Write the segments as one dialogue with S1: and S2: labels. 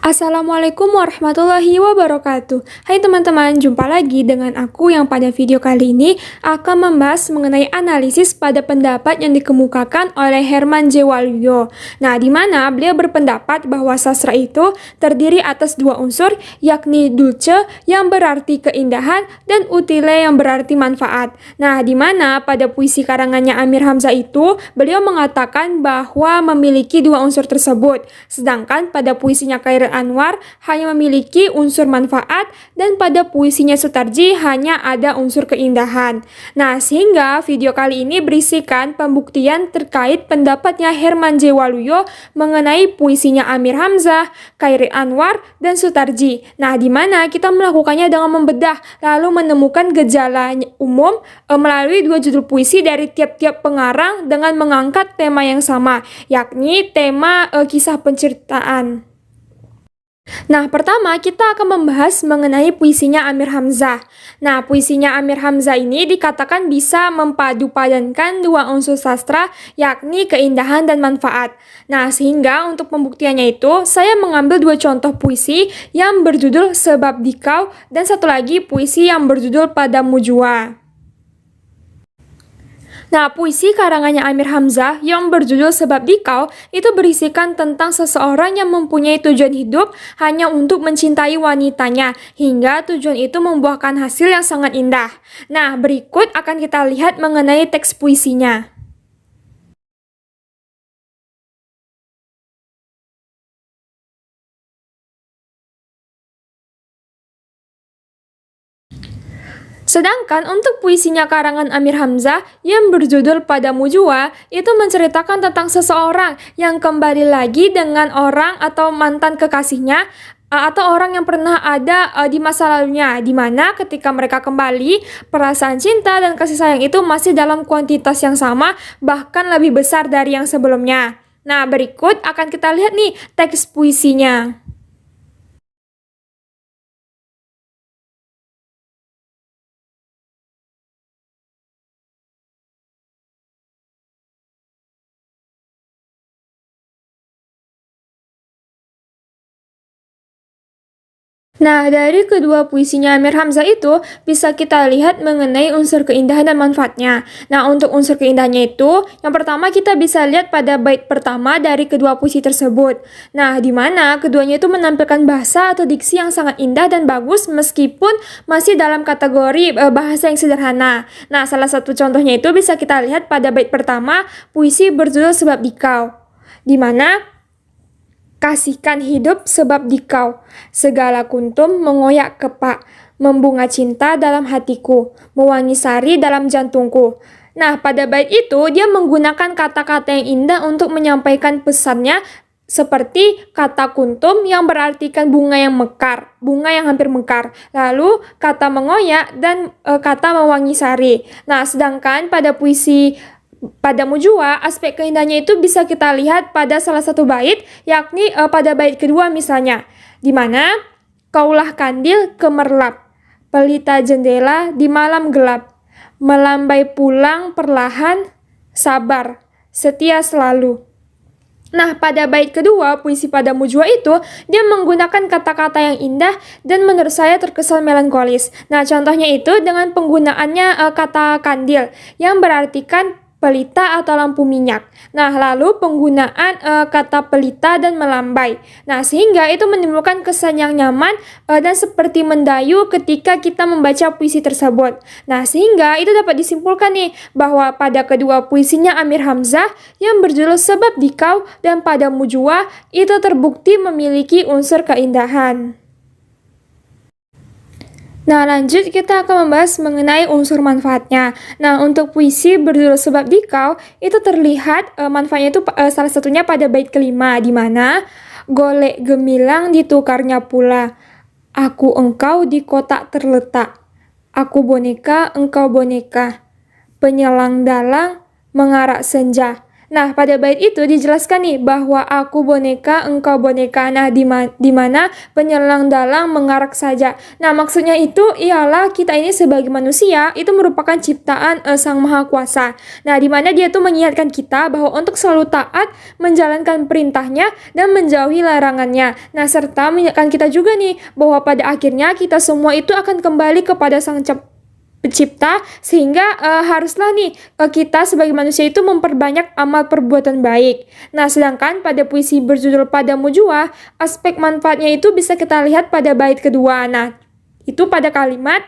S1: Assalamualaikum warahmatullahi wabarakatuh. Hai teman-teman, jumpa lagi dengan aku yang pada video kali ini akan membahas mengenai analisis pada pendapat yang dikemukakan oleh Herman J. Waluyo. Nah, di mana beliau berpendapat bahwa sastra itu terdiri atas dua unsur, yakni dulce yang berarti keindahan dan utile yang berarti manfaat. Nah, di mana pada puisi karangannya Amir Hamzah itu beliau mengatakan bahwa memiliki dua unsur tersebut, sedangkan pada puisinya Chairil Anwar hanya memiliki unsur manfaat dan pada puisinya Sutarji hanya ada unsur keindahan. Nah, sehingga video kali ini berisikan pembuktian terkait pendapatnya Herman J. Waluyo mengenai puisinya Amir Hamzah, Chairil Anwar, dan Sutarji. Nah, di mana kita melakukannya dengan membedah lalu menemukan gejala umum melalui dua judul puisi dari tiap-tiap pengarang dengan mengangkat tema yang sama, yakni tema kisah penceritaan. Nah, pertama kita akan membahas mengenai puisinya Amir Hamzah. Nah, puisinya Amir Hamzah ini dikatakan bisa mempadu-padankan dua unsur sastra, yakni keindahan dan manfaat. Nah, sehingga untuk pembuktiannya itu, saya mengambil dua contoh puisi yang berjudul Sebab Dikau dan satu lagi puisi yang berjudul Padamu Jua. Nah, puisi karangannya Amir Hamzah yang berjudul Sebab Dikau itu berisikan tentang seseorang yang mempunyai tujuan hidup hanya untuk mencintai wanitanya, hingga tujuan itu membuahkan hasil yang sangat indah. Nah, berikut akan kita lihat mengenai teks puisinya. Sedangkan untuk puisinya karangan Amir Hamzah yang berjudul Padamu Jua itu menceritakan tentang seseorang yang kembali lagi dengan orang atau mantan kekasihnya atau orang yang pernah ada di masa lalunya, di mana ketika mereka kembali, perasaan cinta dan kasih sayang itu masih dalam kuantitas yang sama, bahkan lebih besar dari yang sebelumnya. Nah, berikut akan kita lihat nih teks puisinya. Nah, dari kedua puisinya Amir Hamzah itu bisa kita lihat mengenai unsur keindahan dan manfaatnya. Nah, untuk unsur keindahannya itu, yang pertama kita bisa lihat pada bait pertama dari kedua puisi tersebut. Nah, di mana keduanya itu menampilkan bahasa atau diksi yang sangat indah dan bagus meskipun masih dalam kategori bahasa yang sederhana. Nah, salah satu contohnya itu bisa kita lihat pada bait pertama puisi berjudul Sebab Dikau, di mana kasihkan hidup sebab dikau, segala kuntum mengoyak kepak, membunga cinta dalam hatiku, mewangi sari dalam jantungku. Nah, pada bait itu dia menggunakan kata-kata yang indah untuk menyampaikan pesannya seperti kata kuntum yang berartikan bunga yang mekar, bunga yang hampir mekar. Lalu kata mengoyak dan kata mewangi sari. Nah, sedangkan pada puisi Padamu Jua, aspek keindahannya itu bisa kita lihat pada salah satu bait, yakni pada bait kedua misalnya, di mana kaulah kandil kemerlap, pelita jendela di malam gelap, melambai pulang perlahan, sabar, setia selalu. Nah, pada bait kedua, puisi Padamu Jua itu, dia menggunakan kata-kata yang indah dan menurut saya terkesan melankolis. Nah, contohnya itu dengan penggunaannya kata kandil, yang berartikan pelita atau lampu minyak. Nah, lalu penggunaan kata pelita dan melambai. Nah, sehingga itu menimbulkan kesan yang nyaman dan seperti mendayu ketika kita membaca puisi tersebut. Nah, sehingga itu dapat disimpulkan nih bahwa pada kedua puisinya Amir Hamzah yang berjudul Sebab Dikau dan Padamu Jua itu terbukti memiliki unsur keindahan. Nah, lanjut kita akan membahas mengenai unsur manfaatnya. Nah, untuk puisi berjudul Sebab Dikau, itu terlihat manfaatnya itu salah satunya pada bait kelima, di mana golek gemilang ditukarnya pula, aku engkau di kotak terletak, aku boneka engkau boneka, penyelang dalang mengarak senja. Nah, pada bait itu dijelaskan nih bahwa aku boneka, engkau boneka. Nah, di mana penyelang dalang mengarak saja. Nah, maksudnya itu ialah kita ini sebagai manusia itu merupakan ciptaan Sang Maha Kuasa. Nah, di mana dia tuh mengingatkan kita bahwa untuk selalu taat, menjalankan perintahnya dan menjauhi larangannya. Nah, serta mengingatkan kita juga nih bahwa pada akhirnya kita semua itu akan kembali kepada Sang Pencipta, sehingga haruslah nih kita sebagai manusia itu memperbanyak amal perbuatan baik. Nah, sedangkan pada puisi berjudul Padamu Jua, aspek manfaatnya itu bisa kita lihat pada bait kedua. Nah, itu pada kalimat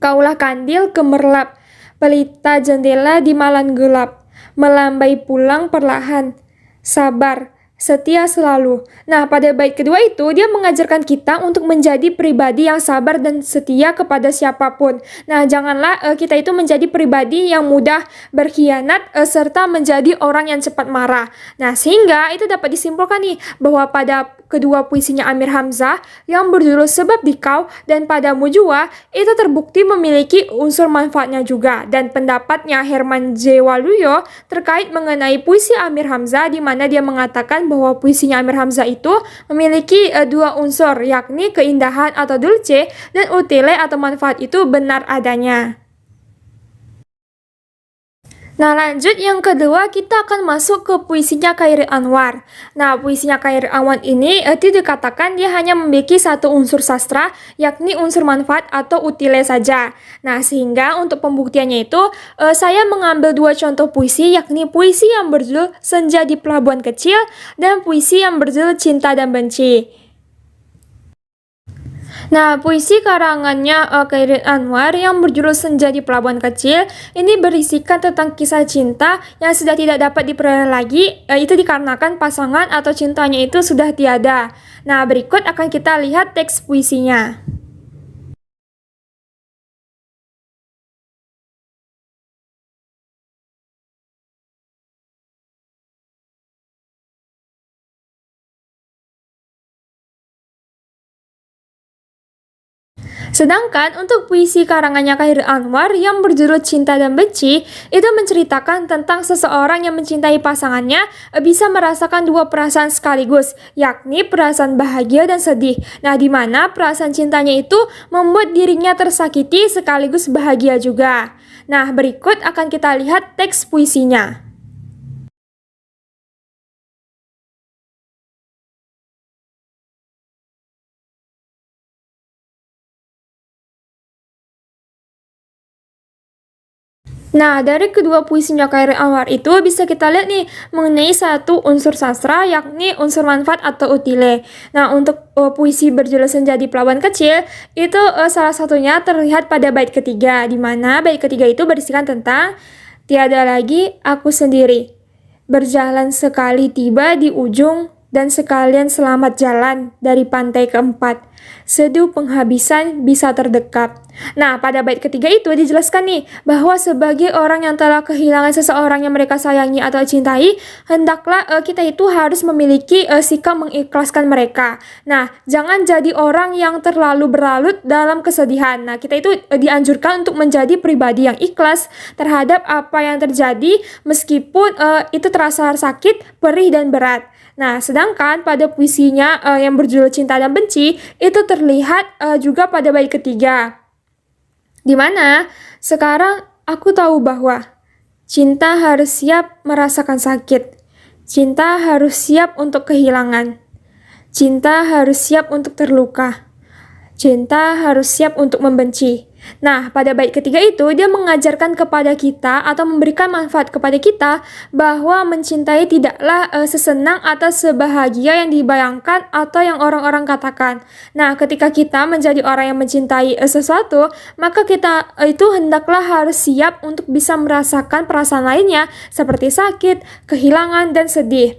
S1: kaulah kandil gemerlap, pelita jendela di malam gelap, melambai pulang perlahan, sabar, setia selalu. Nah, pada bait kedua itu dia mengajarkan kita untuk menjadi pribadi yang sabar dan setia kepada siapapun. Nah, janganlah kita itu menjadi pribadi yang mudah berkhianat serta menjadi orang yang cepat marah. Nah, sehingga itu dapat disimpulkan nih bahwa pada kedua puisinya Amir Hamzah yang berjudul Sebab Dikau dan Padamu Jua itu terbukti memiliki unsur manfaatnya juga. Dan pendapatnya Herman J. Waluyo terkait mengenai puisi Amir Hamzah, di mana dia mengatakan bahwa puisinya Amir Hamzah itu memiliki dua unsur, yakni keindahan atau dulce dan utile atau manfaat itu benar adanya. Nah, lanjut yang kedua kita akan masuk ke puisinya Chairil Anwar. Nah, puisinya Chairil Anwar ini itu dikatakan dia hanya memiliki satu unsur sastra, yakni unsur manfaat atau utile saja. Nah, sehingga untuk pembuktiannya itu saya mengambil dua contoh puisi, yakni puisi yang berjudul Senja di Pelabuhan Kecil dan puisi yang berjudul Cinta dan Benci. Nah, puisi karangannya Chairil Anwar yang berjudul Senja di Pelabuhan Kecil ini berisikan tentang kisah cinta yang sudah tidak dapat diperoleh lagi, itu dikarenakan pasangan atau cintanya itu sudah tiada. Nah, berikut akan kita lihat teks puisinya. Sedangkan untuk puisi karangannya Chairil Anwar yang berjudul Cinta dan Benci itu menceritakan tentang seseorang yang mencintai pasangannya bisa merasakan dua perasaan sekaligus, yakni perasaan bahagia dan sedih. Nah, di mana perasaan cintanya itu membuat dirinya tersakiti sekaligus bahagia juga. Nah, berikut akan kita lihat teks puisinya. Nah, dari kedua puisinya Chairil Anwar itu bisa kita lihat nih mengenai satu unsur sastra, yakni unsur manfaat atau utile. Nah, untuk puisi berjudul Senja di Pelabuhan Kecil itu salah satunya terlihat pada bait ketiga, di mana bait ketiga itu berisikan tentang tiada lagi aku sendiri, berjalan sekali tiba di ujung dan sekalian selamat jalan dari pantai keempat. Seduh penghabisan bisa terdekat. Nah, pada bait ketiga itu dijelaskan nih bahwa sebagai orang yang telah kehilangan seseorang yang mereka sayangi atau cintai, hendaklah kita itu harus memiliki sikap mengikhlaskan mereka. Nah, jangan jadi orang yang terlalu berlarut dalam kesedihan. Nah, kita itu dianjurkan untuk menjadi pribadi yang ikhlas terhadap apa yang terjadi meskipun itu terasa sakit, perih dan berat. Nah, sedangkan pada puisinya yang berjudul Cinta dan Benci itu terlihat juga pada bait ketiga, di mana sekarang aku tahu bahwa cinta harus siap merasakan sakit, cinta harus siap untuk kehilangan, cinta harus siap untuk terluka, cinta harus siap untuk membenci. Nah, pada bait ketiga itu dia mengajarkan kepada kita atau memberikan manfaat kepada kita bahwa mencintai tidaklah sesenang atau sebahagia yang dibayangkan atau yang orang-orang katakan. Nah, ketika kita menjadi orang yang mencintai sesuatu, maka kita itu hendaklah harus siap untuk bisa merasakan perasaan lainnya seperti sakit, kehilangan, dan sedih.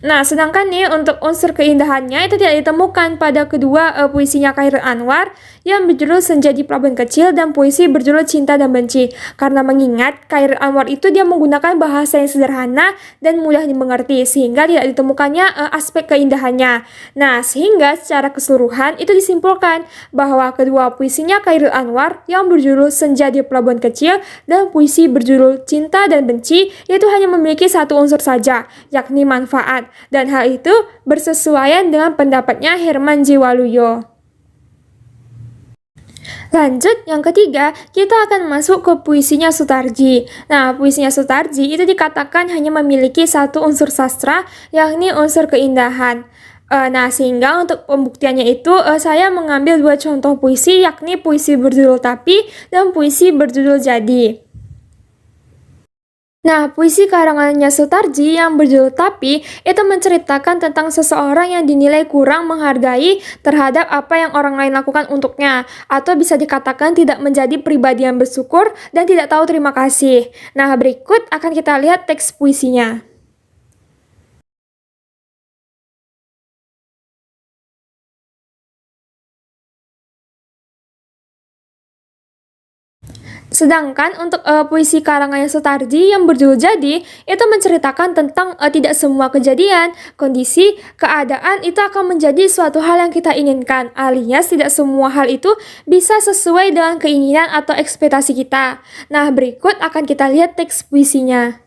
S1: Nah, sedangkan nih untuk unsur keindahannya itu tidak ditemukan pada kedua puisinya Chairil Anwar yang berjudul Senja di Pelabuhan Kecil dan puisi berjudul Cinta dan Benci. Karena mengingat Chairil Anwar itu dia menggunakan bahasa yang sederhana dan mudah dimengerti sehingga tidak ditemukannya aspek keindahannya. Nah, sehingga secara keseluruhan itu disimpulkan bahwa kedua puisinya Chairil Anwar yang berjudul Senja di Pelabuhan Kecil dan puisi berjudul Cinta dan Benci itu hanya memiliki satu unsur saja, yakni manfaat. Dan hal itu bersesuaian dengan pendapatnya Herman J. Waluyo. Lanjut, yang ketiga, kita akan masuk ke puisinya Sutarji. Nah, puisinya Sutarji itu dikatakan hanya memiliki satu unsur sastra, yakni unsur keindahan. Nah, sehingga untuk pembuktiannya itu saya mengambil dua contoh puisi, yakni puisi berjudul Tapi dan puisi berjudul Jadi. Nah, puisi karangannya Sutarji yang berjudul Tapi itu menceritakan tentang seseorang yang dinilai kurang menghargai terhadap apa yang orang lain lakukan untuknya, atau bisa dikatakan tidak menjadi pribadi yang bersyukur dan tidak tahu terima kasih. Nah, berikut akan kita lihat teks puisinya. Sedangkan untuk puisi karangannya Sutarji yang berjudul Jadi itu menceritakan tentang tidak semua kejadian, kondisi, keadaan itu akan menjadi suatu hal yang kita inginkan, alias tidak semua hal itu bisa sesuai dengan keinginan atau ekspektasi kita. Nah, berikut akan kita lihat teks puisinya.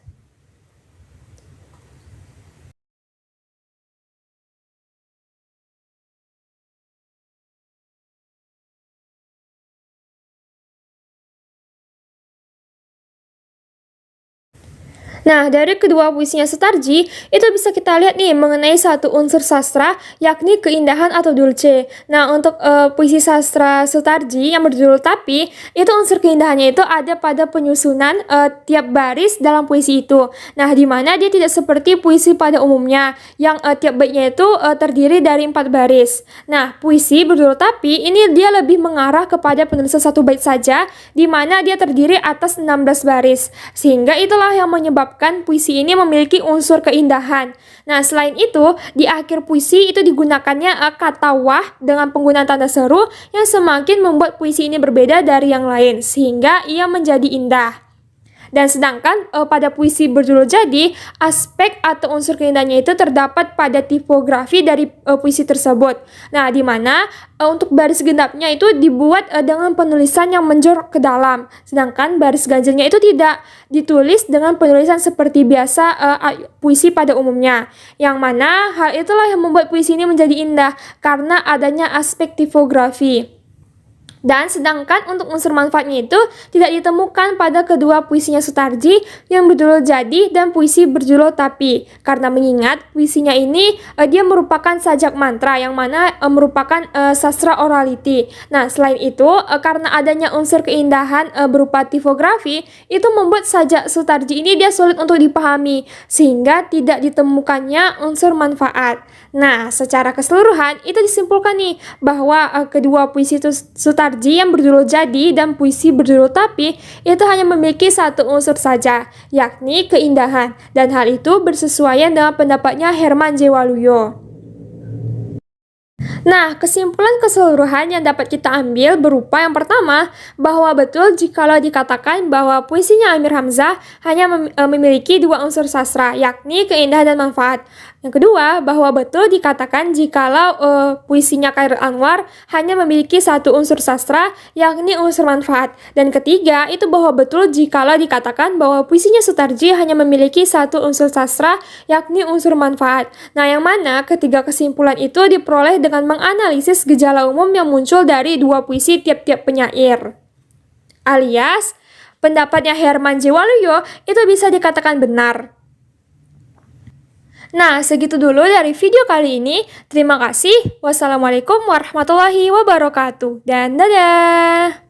S1: Nah, dari kedua puisinya Sutarji, itu bisa kita lihat nih mengenai satu unsur sastra, yakni keindahan atau dulce. Nah, untuk puisi sastra Sutarji yang berjudul Tapi, itu unsur keindahannya itu ada pada penyusunan tiap baris dalam puisi itu. Nah, di mana dia tidak seperti puisi pada umumnya, yang tiap baitnya itu terdiri dari 4 baris. Nah, puisi berjudul Tapi, ini dia lebih mengarah kepada penulisan satu bait saja, di mana dia terdiri atas 16 baris. Sehingga itulah yang menyebabkan puisi ini memiliki unsur keindahan. Nah, selain itu, di akhir puisi itu digunakannya kata wah dengan penggunaan tanda seru yang semakin membuat puisi ini berbeda dari yang lain, sehingga ia menjadi indah. Dan sedangkan pada puisi berjudul Jadi, aspek atau unsur keindahannya itu terdapat pada tipografi dari puisi tersebut. Nah, di mana untuk baris genapnya itu dibuat dengan penulisan yang menjorok ke dalam. Sedangkan baris ganjilnya itu tidak ditulis dengan penulisan seperti biasa puisi pada umumnya. Yang mana hal itulah yang membuat puisi ini menjadi indah karena adanya aspek tipografi. Dan sedangkan untuk unsur manfaatnya itu tidak ditemukan pada kedua puisinya Sutarji yang berjudul Jadi dan puisi berjudul Tapi. Karena mengingat puisinya ini dia merupakan sajak mantra yang mana merupakan sastra orality. Nah, selain itu karena adanya unsur keindahan berupa tipografi, itu membuat sajak Sutarji ini dia sulit untuk dipahami sehingga tidak ditemukannya unsur manfaat. Nah, secara keseluruhan itu disimpulkan nih bahwa kedua puisi Sutarji yang berjudul Jadi dan puisi berjudul Tapi itu hanya memiliki satu unsur saja, yakni keindahan, dan hal itu bersesuaian dengan pendapatnya Herman J. Waluyo. Nah, kesimpulan keseluruhan yang dapat kita ambil berupa yang pertama, bahwa betul jikalau dikatakan bahwa puisinya Amir Hamzah hanya memiliki dua unsur sastra, yakni keindahan dan manfaat. Yang kedua, bahwa betul dikatakan jikalau puisinya Chairil Anwar hanya memiliki satu unsur sastra, yakni unsur manfaat. Dan ketiga, itu bahwa betul jikalau dikatakan bahwa puisinya Sutarji hanya memiliki satu unsur sastra, yakni unsur manfaat. Nah, yang mana ketiga kesimpulan itu diperoleh dengan menganalisis gejala umum yang muncul dari dua puisi tiap-tiap penyair. Alias, pendapatnya Herman J. Waluyo itu bisa dikatakan benar. Nah, segitu dulu dari video kali ini. Terima kasih. Wassalamualaikum warahmatullahi wabarakatuh. Dan dadah!